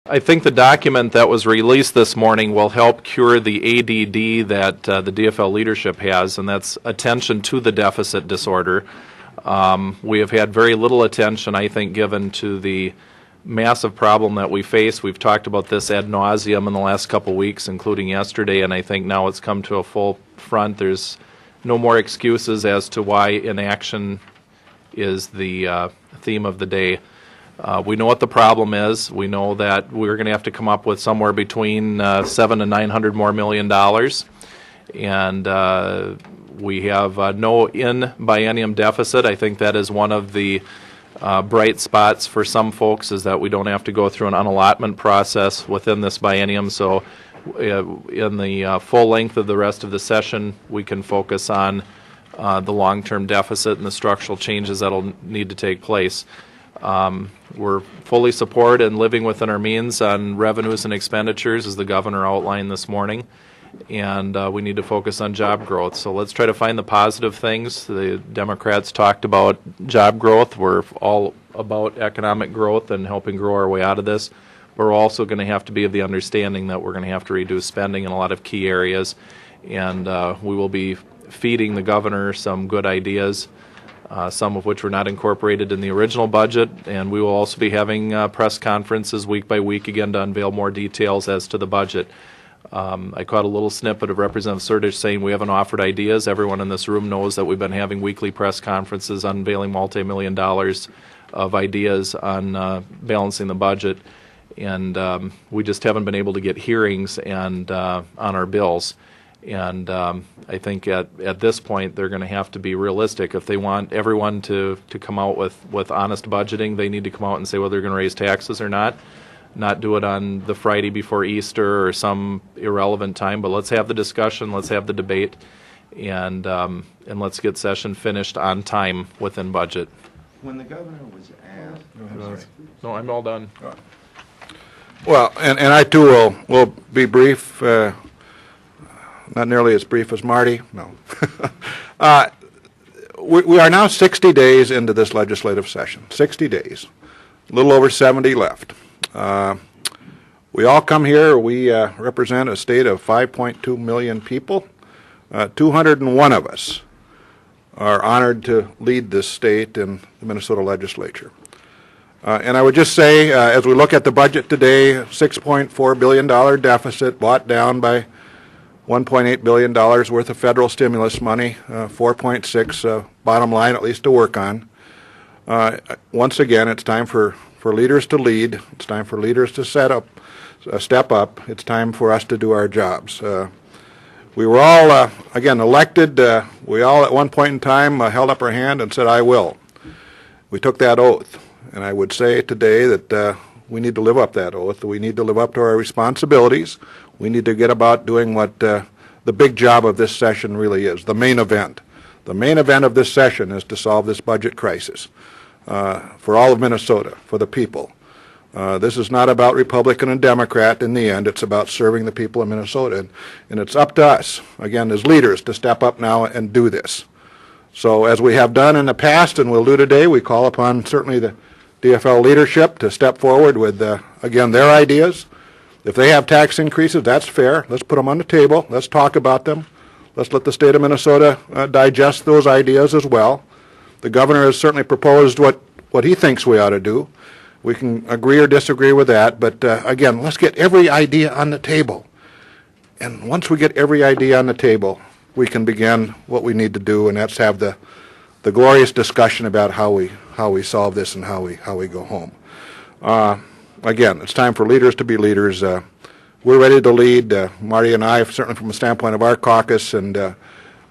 I think the document that was released this morning will help cure the ADD that the DFL leadership has, and that's attention to the deficit disorder. We have had very little attention, I think, given to the massive problem that we face. We've talked about this ad nauseum in the last couple weeks, including yesterday, and I think now it's come to a full front. There's no more excuses as to why inaction is the theme of the day. We know what the problem is. We know that we're going to have to come up with somewhere between $700 and $900 more million, and we have no in-biennium deficit. I think that is one of the bright spots for some folks, is that we don't have to go through an unallotment process within this biennium. So in the full length of the rest of the session, we can focus on the long-term deficit and the structural changes that will need to take place. We're fully support and living within our means on revenues and expenditures, as the governor outlined this morning, and we need to focus on job growth. So let's try to find the positive things. The Democrats talked about job growth. We're all about economic growth and helping grow our way out of this. We're also going to have to be of the understanding that we're going to have to reduce spending in a lot of key areas, and we will be feeding the governor some good ideas, some of which were not incorporated in the original budget, and we will also be having press conferences week by week again to unveil more details as to the budget. I caught a little snippet of Representative Surdich saying we haven't offered ideas. Everyone in this room knows that we've been having weekly press conferences unveiling multi-million dollars of ideas on balancing the budget, and we just haven't been able to get hearings and on our bills. And I think at this point they're going to have to be realistic. If they want everyone to come out with honest budgeting, they need to come out and say whether they're going to raise taxes or not do it on the Friday before Easter or some irrelevant time, but let's have the discussion, let's have the debate, and let's get session finished on time within budget. When the governor was asked... No, I'm all done. Well, and I too will be brief. Not nearly as brief as Marty, no. We are now 60 days into this legislative session, 60 days, a little over 70 left. We all come here, we represent a state of 5.2 million people. 201 of us are honored to lead this state in the Minnesota legislature. And I would just say, as we look at the budget today, $6.4 billion deficit brought down by $1.8 billion worth of federal stimulus money, 4.6 bottom line at least to work on. Once again, it's time for leaders to lead. It's time for leaders to step up. It's time for us to do our jobs. We were all, again, elected. We all at one point in time held up our hand and said, I will. We took that oath. And I would say today that we need to live up that oath. We need to live up to our responsibilities. We need to get about doing what the big job of this session really is, the main event. The main event of this session is to solve this budget crisis for all of Minnesota, for the people. This is not about Republican and Democrat in the end. It's about serving the people of Minnesota. And it's up to us, again, as leaders, to step up now and do this. So as we have done in the past and will do today, we call upon certainly the DFL leadership to step forward with, again, their ideas. If they have tax increases, that's fair. Let's put them on the table. Let's talk about them. Let's let the state of Minnesota digest those ideas as well. The governor has certainly proposed what he thinks we ought to do. We can agree or disagree with that, but again, let's get every idea on the table. And once we get every idea on the table, we can begin what we need to do, and that's have the glorious discussion about how we solve this and how we go home. Again, it's time for leaders to be leaders. We're ready to lead. Marty and I, certainly from the standpoint of our caucus,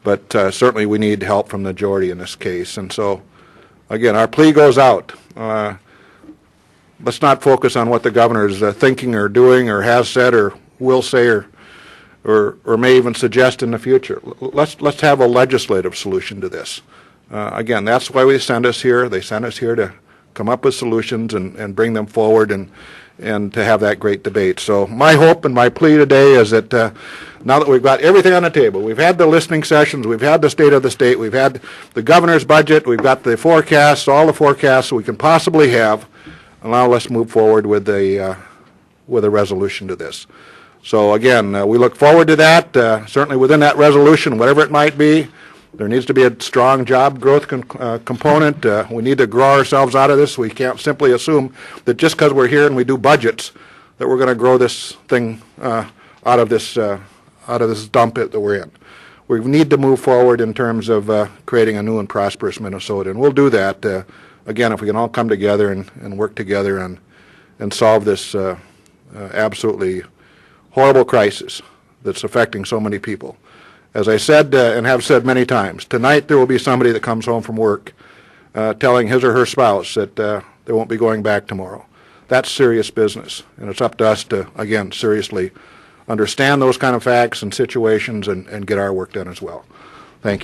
but certainly we need help from the majority in this case. And so, again, our plea goes out. Let's not focus on what the governor is thinking or doing or has said or will say or may even suggest in the future. Let's have a legislative solution to this. Again, that's why they sent us here. They sent us here to come up with solutions and bring them forward and to have that great debate. So my hope and my plea today is that now that we've got everything on the table, we've had the listening sessions, we've had the state of the state, we've had the governor's budget, we've got the forecasts, all the forecasts we can possibly have, and now let's move forward with a with a resolution to this. So again, we look forward to that. Certainly within that resolution, whatever it might be, there needs to be a strong job growth component. We need to grow ourselves out of this. We can't simply assume that just because we're here and we do budgets that we're going to grow this thing out of this dump pit that we're in. We need to move forward in terms of creating a new and prosperous Minnesota, and we'll do that again if we can all come together and work together and solve this absolutely horrible crisis that's affecting so many people. As I said and have said many times, tonight there will be somebody that comes home from work telling his or her spouse that they won't be going back tomorrow. That's serious business, and it's up to us to, again, seriously understand those kind of facts and situations and get our work done as well. Thank you.